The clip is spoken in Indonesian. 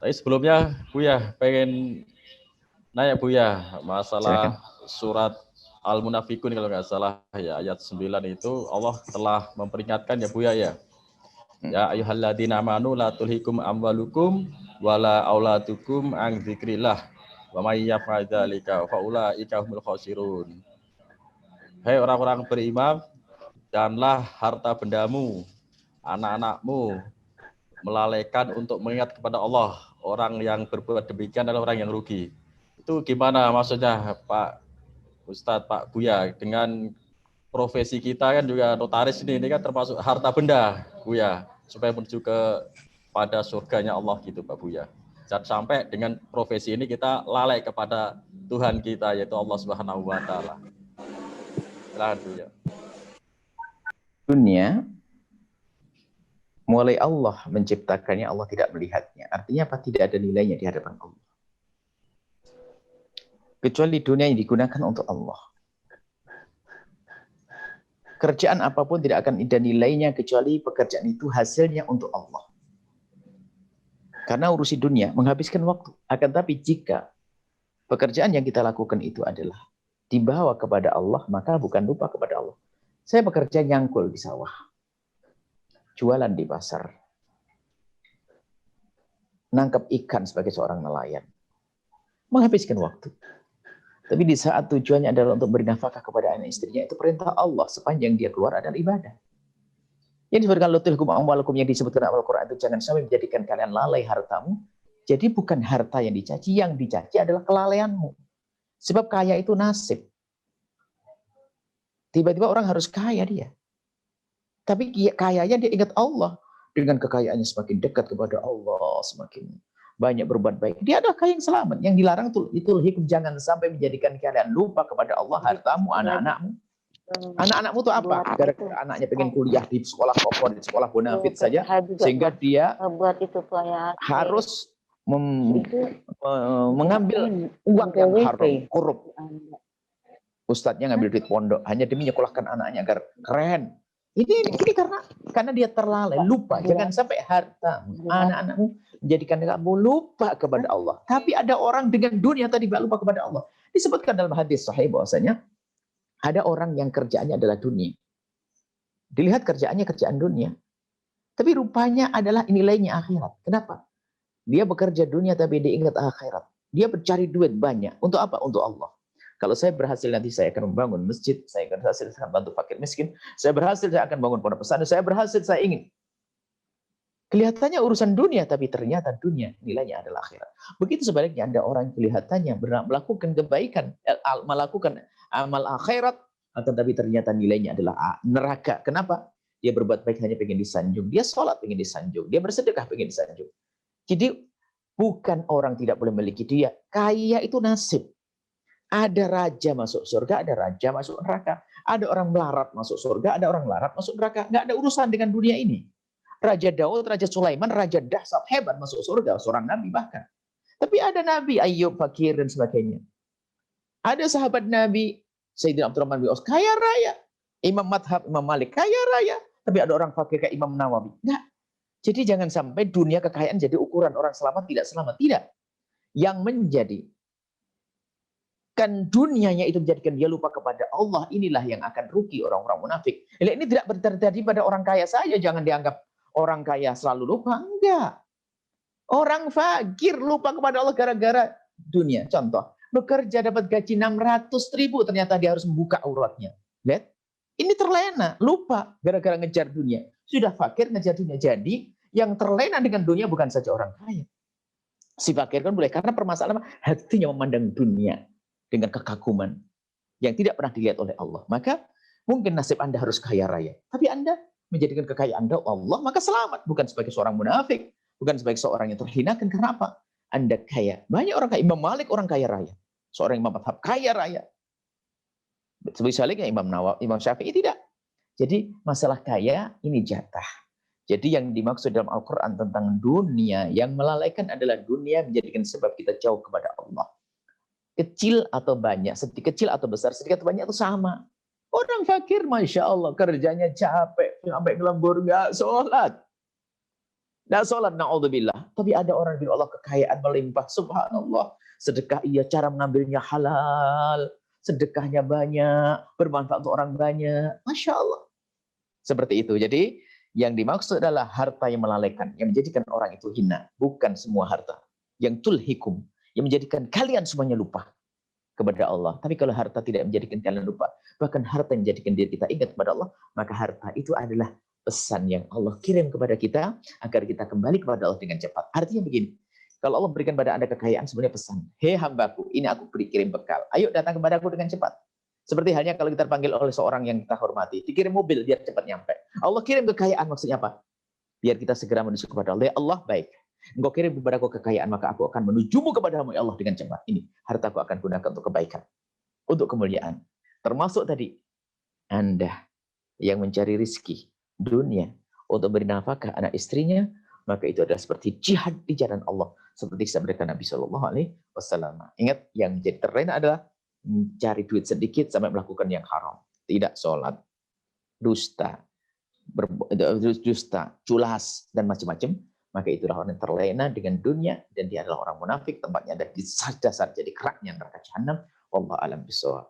Tapi sebelumnya Buya pengen nanya Buya masalah surat Al-Munafikun kalau nggak salah ya ayat 9 itu Allah telah memperingatkan ya Buya ya. Ya ayyuhalladzina amanu la tulhikum amwalukum wala auladukum an dzikrillah wa may yaf'al dzalika fa ulaika humul khasirun. Hai orang-orang beriman, janganlah harta bendamu, anak-anakmu melalaikan untuk mengingat kepada Allah. Orang yang berbuat demikian adalah orang yang rugi. Itu gimana maksudnya Pak Ustadz, Pak Buya, dengan profesi kita kan juga notaris ini kan termasuk harta benda Buya, supaya menuju pada surganya Allah gitu Pak Buya. Jangan sampai dengan profesi ini kita lalai kepada Tuhan kita yaitu Allah Subhanahu wa taala. Silakan Buya. Dunia mulai Allah menciptakannya, Allah tidak melihatnya. Artinya apa? Tidak ada nilainya di hadapan Allah. Kecuali dunia yang digunakan untuk Allah. Kerjaan apapun tidak akan ada nilainya kecuali pekerjaan itu hasilnya untuk Allah. Karena urusi dunia menghabiskan waktu. Akan tapi jika pekerjaan yang kita lakukan itu adalah dibawa kepada Allah, maka bukan lupa kepada Allah. Saya bekerja nyangkul di sawah, jualan di pasar, nangkap ikan sebagai seorang nelayan, menghabiskan waktu. Tapi di saat tujuannya adalah untuk beri nafkah kepada anak istrinya, itu perintah Allah. Sepanjang dia keluar adalah ibadah. Yang disebutkan lutilkum amwalukum yang disebutkan Al-Quran itu jangan sampai menjadikan kalian lalai hartamu. Jadi bukan harta yang dicaci, yang dicaci adalah kelalaianmu. Sebab kaya itu nasib. Tiba-tiba orang harus kaya dia. Tapi kayanya dia ingat Allah. Dengan kekayaannya semakin dekat kepada Allah, semakin banyak berbuat baik. Dia adalah kaya yang selamat. Yang dilarang itu hikum, jangan sampai menjadikan kalian lupa kepada Allah, hartamu, anak-anakmu. Anak-anakmu itu apa? Gara-gara anaknya pengen kuliah di sekolah favorit, di sekolah bonafit saja, sehingga dia harus mengambil uang yang haram, korup. Ustadznya ngambil duit pondok hanya demi nyekolahkan anaknya agar keren. Ini karena dia terlalai, lupa. Jangan sampai harta anak-anakmu menjadikan kamu lupa kepada Allah. Tapi ada orang dengan dunia tadi lupa kepada Allah. Disebutkan dalam hadis sahih bahwasanya ada orang yang kerjaannya adalah dunia. Dilihat kerjaannya kerjaan dunia. Tapi rupanya adalah nilainya akhirat. Kenapa? Dia bekerja dunia tapi dia ingat akhirat. Dia mencari duit banyak. Untuk apa? Untuk Allah. Kalau saya berhasil nanti saya akan membangun masjid, saya akan berhasil saya akan bantu fakir miskin, saya berhasil saya akan bangun pondok pesantren, saya berhasil saya ingin. Kelihatannya urusan dunia tapi ternyata dunia nilainya adalah akhirat. Begitu sebaliknya ada orang kelihatannya melakukan kebaikan, melakukan amal akhirat, akan tapi ternyata nilainya adalah neraka. Kenapa? Dia berbuat baik hanya pengen disanjung, dia sholat pengen disanjung, dia bersedekah pengen disanjung. Jadi bukan orang tidak boleh memiliki dia, kaya itu nasib. Ada raja masuk surga, ada raja masuk neraka. Ada orang melarat masuk surga, ada orang melarat masuk neraka. Nggak ada urusan dengan dunia ini. Raja Daud, Raja Sulaiman, Raja dahsyat hebat masuk surga, seorang nabi bahkan. Tapi ada nabi Ayub, fakir dan sebagainya. Ada sahabat Nabi Sayyidina Abdurrahman bin Auf, kaya raya. Imam Madhab, Imam Malik, kaya raya. Tapi ada orang fakir kayak Imam Nawawi. Nggak. Jadi jangan sampai dunia kekayaan jadi ukuran orang selamat tidak selamat. Tidak. Yang menjadi kan dunianya itu menjadikan dia lupa kepada Allah, inilah yang akan rugi orang-orang munafik. Ini tidak terjadi pada orang kaya saja, jangan dianggap orang kaya selalu lupa, enggak. Orang fakir lupa kepada Allah gara-gara dunia. Contoh, bekerja dapat gaji 600.000, ternyata dia harus membuka auratnya. Lihat, ini terlena, lupa gara-gara ngejar dunia. Sudah fakir ngejar dunia. Jadi, yang terlena dengan dunia bukan saja orang kaya. Si fakir kan boleh, karena permasalahan hatinya memandang dunia dengan kekaguman yang tidak pernah dilihat oleh Allah. Maka mungkin nasib Anda harus kaya raya. Tapi Anda menjadikan kekayaan Anda Allah, maka selamat. Bukan sebagai seorang munafik. Bukan sebagai seorang yang terhinakan. Karena apa? Anda kaya. Banyak orang kaya. Imam Malik orang kaya raya. Seorang Imam Madhab kaya raya. Sebaliknya Imam Nawawi, Imam Syafi'i tidak. Jadi masalah kaya ini jatah. Jadi yang dimaksud dalam Al-Quran tentang dunia yang melalaikan adalah dunia menjadikan sebab kita jauh kepada Allah. Kecil atau banyak, sedikit kecil atau besar, sedikit atau banyak itu sama. Orang fakir, Masya Allah, kerjanya capek, sampai ngelembur, nggak sholat. Nggak sholat, na'udzubillah. Tapi ada orang yang Allah kekayaan melimpah. Subhanallah. Sedekah ia cara mengambilnya halal. Sedekahnya banyak. Bermanfaat untuk orang banyak. Masya Allah. Seperti itu. Jadi yang dimaksud adalah harta yang melalaikan. Yang menjadikan orang itu hina. Bukan semua harta. Yang tulhikum. Yang menjadikan kalian semuanya lupa kepada Allah. Tapi kalau harta tidak menjadikan kalian lupa. Bahkan harta yang menjadikan diri kita ingat kepada Allah. Maka harta itu adalah pesan yang Allah kirim kepada kita agar kita kembali kepada Allah dengan cepat. Artinya begini, kalau Allah berikan pada Anda kekayaan sebenarnya pesan, hei hambaku, ini aku beri kirim bekal. Ayo datang kepada aku dengan cepat. Seperti halnya kalau kita panggil oleh seorang yang kita hormati, dikirim mobil biar cepat nyampe. Allah kirim kekayaan maksudnya apa? Biar kita segera menuju kepada Allah. Ya Allah baik. Engkau kirim kepada aku kekayaan, maka aku akan menujumu kepadamu ya Allah dengan cepat. Ini hartaku akan gunakan untuk kebaikan, untuk kemuliaan. Termasuk tadi Anda yang mencari rizki dunia untuk beri nafkah anak istrinya, maka itu adalah seperti jihad di jalan Allah, seperti disabdakan Nabi Shallallahu Alaihi Wasallam. Ingat, yang menjadi terlena adalah mencari duit sedikit sampai melakukan yang haram, tidak sholat, dusta, culas dan macam-macam. Maka itulah orang yang terlena dengan dunia dan dia adalah orang munafik, tempatnya ada di dasar jadi keraknya neraka jahanam. Wallahu a'lam bishawab.